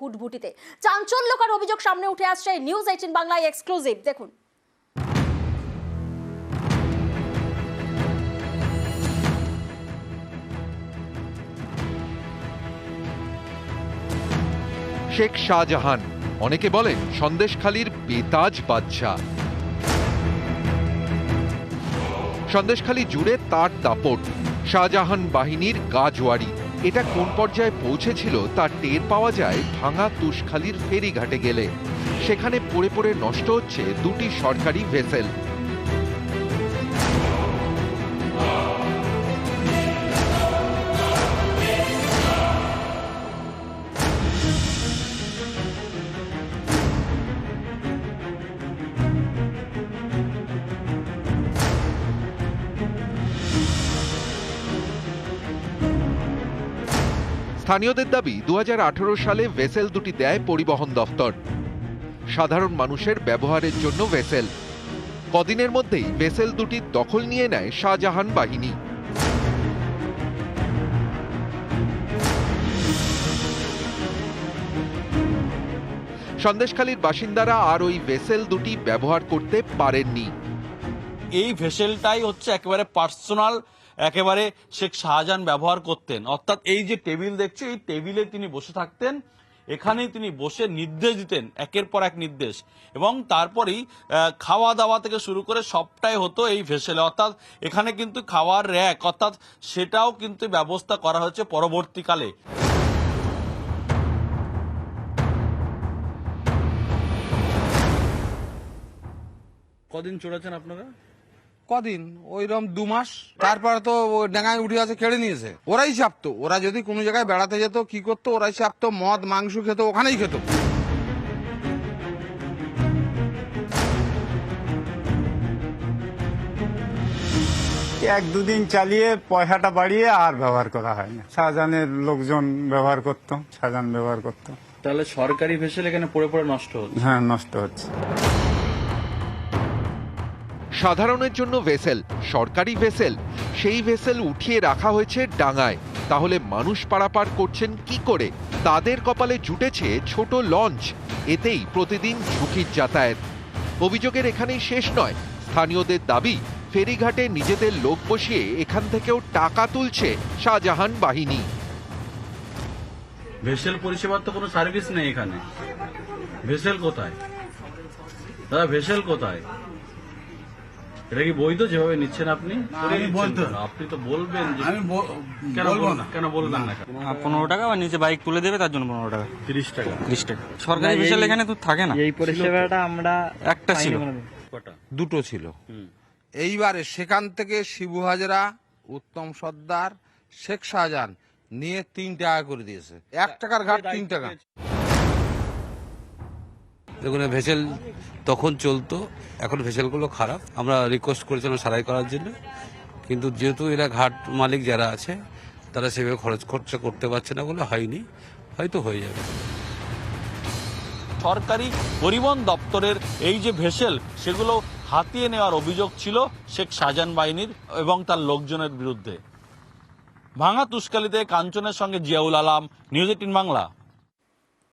ভুটভুটিতে। চাঞ্চল্যকর অভিযোগ সামনে উঠে আসছে নিউজ 18 বাংলায় এক্সক্লুসিভ দেখুন। শেখ শাহজাহান, অনেকে বলেন সন্দেশখালীর বেতাজ বাদশা। সন্দেশখালী জুড়ে তার দাপট, শাহজাহান বাহিনীর গাজওয়ারি। এটা কোন পর্যায়ে পৌঁছেছিল তা টের পাওয়া যায় ভাঙা তুষখালীর ফেরিঘাটে গেলে। সেখানে পড়ে পড়ে নষ্ট হচ্ছে দুটি সরকারি ভেসেল। স্থানীয়দের দাবি 2018 সালে ভেসেল দুটি দেয় পরিবহন দফতর, সাধারণ মানুষের ব্যবহারের জন্য ভেসেল। কদিনের মধ্যেই ভেসেল দুটি দখল নিয়ে নেয় শাহজাহান বাহিনী। সন্দেশখালীর বাসিন্দারা আর ওই ভেসেল দুটি ব্যবহার করতে পারেননি। এই ভেসেলটাই হচ্ছে একেবারে পার্সোনাল, একেবারে শেখ শাহজাহান ব্যবহার করতেন। অর্থাৎ এই যে টেবিল দেখছো, এই টেবিলে তিনি বসে থাকতেন, এখানেই তিনি বসে নির্দেশ দিতেন, একের পর এক নির্দেশ, এবং তারপরেই খাওয়া দাওয়া থেকে শুরু করে সবটাই হতো এই ভেসেলে। অর্থাৎ এখানে কিন্তু খাওয়ার র্যাক, অর্থাৎ সেটাও কিন্তু ব্যবস্থা করা হচ্ছে পরবর্তীকালে। কদিন চড়েছেন আপনারা? কদিন ওইরকম 2 মাস। তারপরে তো ডাঙায় উঠে আছে, কেড়ে নিয়েছে। ওরাই চাপতো, ওরা যদি কোনো জায়গায় বেড়াতে যেত কি করতো, ওরাই চাপতো, মদ মাংস খেত, ওখানেই খেত। এক দুদিন চালিয়ে পয়সাটা বাড়িয়ে আর ব্যবহার করা হয় না। শাহজাহানের লোকজন ব্যবহার করতো, শাহজাহান ব্যবহার করতো। তাহলে সরকারি ভেসেল এখানে পড়ে পড়ে নষ্ট হচ্ছে। হ্যাঁ, নষ্ট হচ্ছে। সাধারণের জন্য ভেসেল, সরকারি ভেসেল, সেই ভেসেল উঠিয়ে রাখা হয়েছে ডাঙায়। তাহলে মানুষ পারাপার করছেন কি করে? তাদের কপালে জুটেছে ছোট লঞ্চ, এতেই প্রতিদিন ঝুঁকির যাতায়াত। অভিযোগের এখানেই শেষ নয়। স্থানীয়দের দাবি, ফেরিঘাটে নিজেদের লোক বসিয়ে এখান থেকেও টাকা তুলছে শাহজাহান বাহিনী। ভেসেল পরিষেবার তো কোনো সার্ভিস নেই এখানে। ভেসেল কোথায় দাদা? ভেসেল কোথায়? এটা কি বৈধ যেভাবে নিচ্ছেন আপনি? আপনি তো বলবেন যে কেন বলবো না, কেন বলবেন না? 15 টাকা বা নিচে বাইক তুলে দেবে তার জন্য 15 টাকা, 30 টাকা। সরকারি ভেসেল এখানে তো থাকে না। এই পরিষেবাটা আমরা একটা ছিল, কটা? 2টো ছিল। এইবারে সেখান থেকে শিবু হাজরা, উত্তম সর্দার, শেখ শাহজাহান নিয়ে 3 টাকা করে দিয়েছে। 1 টাকার ঘাট 3 টাকা। দেখুন, ভেসেল তখন চলতো, এখন ভেসেলগুলো খারাপ। আমরা রিকোয়েস্ট করেছিলাম সারাই করার জন্য, কিন্তু যেহেতু এরা ঘাট মালিক যারা আছে তারা সেভাবে খরচা করতে পারছে না বলে হয়নি, হয়তো হয়ে যাবে। সরকারি পরিবহন দপ্তরের এই যে ভেসেল, সেগুলো হাতিয়ে নেওয়ার অভিযোগ ছিল শেখ শাহজাহান বাহিনীর এবং তার লোকজনের বিরুদ্ধে। ভাঙা তুষখালীতে কাঞ্চনের সঙ্গে জিয়াউল আলম, নিউজ 18 বাংলা।